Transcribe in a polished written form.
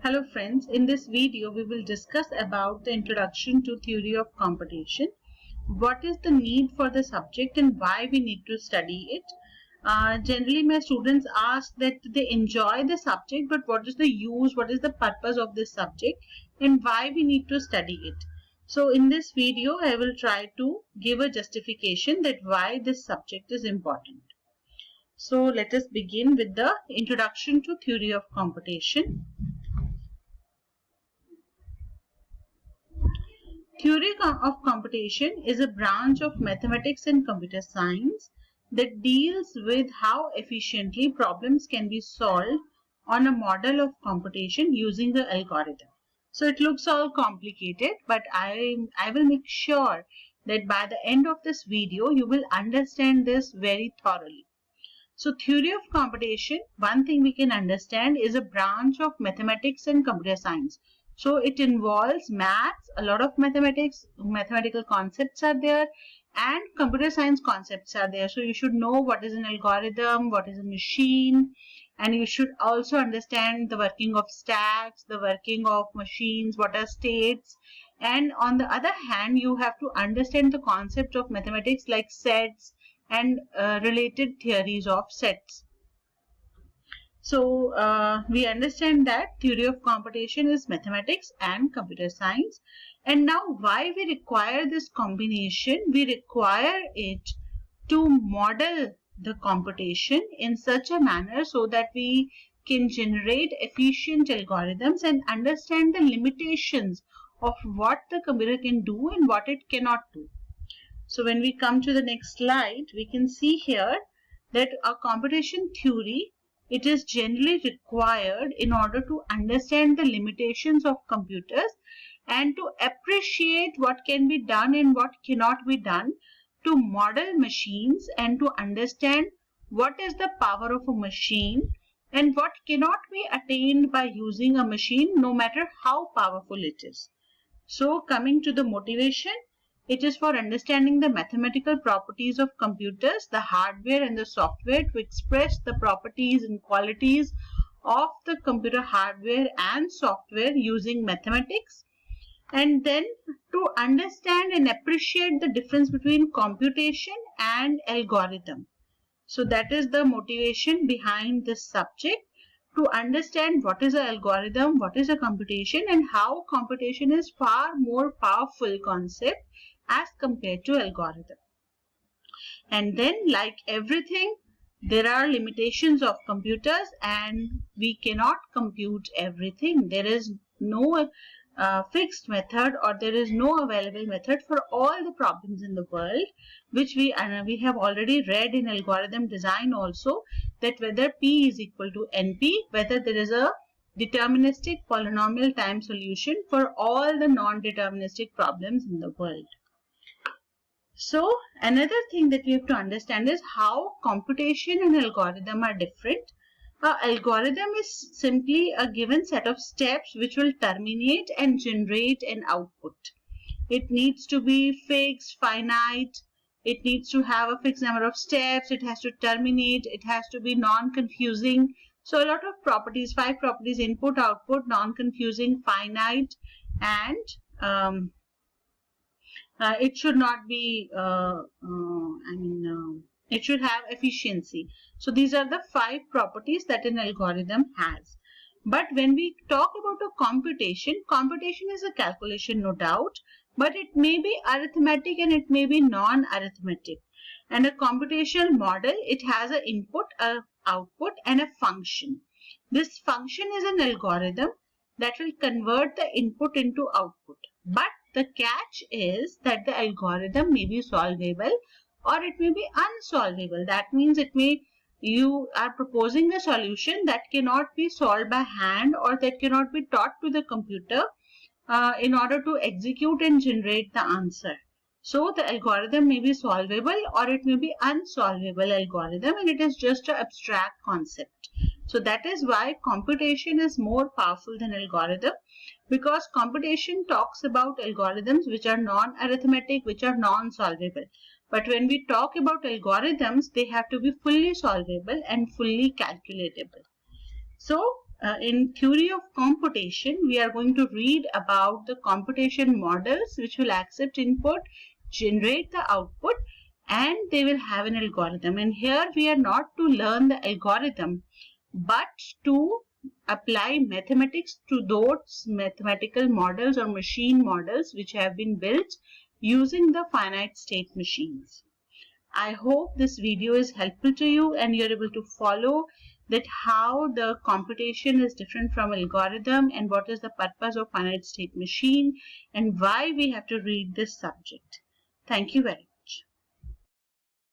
Hello friends, in this video we will discuss about the introduction to theory of computation. What is the need for the subject and why we need to study it. Generally my students ask that they enjoy the subject, but what is the use, what is the purpose of this subject and why we need to study it. So in this video I will try to give a justification that why this subject is important. So let us begin with the introduction to theory of computation. Theory of computation is a branch of mathematics and computer science that deals with how efficiently problems can be solved on a model of computation using the algorithm. So it looks all complicated, but I will make sure that by the end of this video you will understand this very thoroughly. So theory of computation, one thing we can understand, is a branch of mathematics and computer science. So it involves maths, a lot of mathematics, mathematical concepts are there, and computer science concepts are there. So you should know what is an algorithm, what is a machine, and you should also understand the working of stacks, the working of machines, what are states. And on the other hand, you have to understand the concept of mathematics like sets and related theories of sets. So we understand that theory of computation is mathematics and computer science. And now why we require this combination? We require it to model the computation in such a manner so that we can generate efficient algorithms and understand the limitations of what the computer can do and what it cannot do. So when we come to the next slide, we can see here that a computation theory, it is generally required in order to understand the limitations of computers and to appreciate what can be done and what cannot be done, to model machines and to understand what is the power of a machine and what cannot be attained by using a machine no matter how powerful it is. So coming to the motivation, it is for understanding the mathematical properties of computers, the hardware and the software, to express the properties and qualities of the computer hardware and software using mathematics, and then to understand and appreciate the difference between computation and algorithm. So that is the motivation behind this subject, to understand what is an algorithm, what is a computation, and how computation is far more powerful concept as compared to algorithm. And then, like everything, there are limitations of computers and we cannot compute everything. There is no fixed method, or there is no available method for all the problems in the world, which we have already read in algorithm design also, that whether P is equal to NP, whether there is a deterministic polynomial time solution for all the non-deterministic problems in the world. So another thing that we have to understand is how computation and algorithm are different. An algorithm is simply a given set of steps which will terminate and generate an output. It needs to be fixed, finite. It needs to have a fixed number of steps. It has to terminate. It has to be non-confusing. So a lot of properties, 5 properties: input, output, non-confusing, finite, and it should not be, it should have efficiency. So these are the 5 properties that an algorithm has. But when we talk about a computation, computation is a calculation, no doubt, but it may be arithmetic and it may be non-arithmetic. And a computational model, it has an input, a output, and a function. This function is an algorithm that will convert the input into output. But the catch is that the algorithm may be solvable or it may be unsolvable. That means you are proposing a solution that cannot be solved by hand or that cannot be taught to the computer in order to execute and generate the answer. So the algorithm may be solvable or it may be unsolvable algorithm, and it is just an abstract concept. So that is why computation is more powerful than algorithm, because computation talks about algorithms which are non-arithmetic, which are non-solvable. But when we talk about algorithms, they have to be fully solvable and fully calculatable. So in theory of computation, we are going to read about the computation models which will accept input, generate the output, and they will have an algorithm. And here we are not to learn the algorithm, but to apply mathematics to those mathematical models or machine models which have been built using the finite state machines. I hope this video is helpful to you and you're able to follow that how the computation is different from algorithm and what is the purpose of finite state machine and why we have to read this subject. Thank you very much.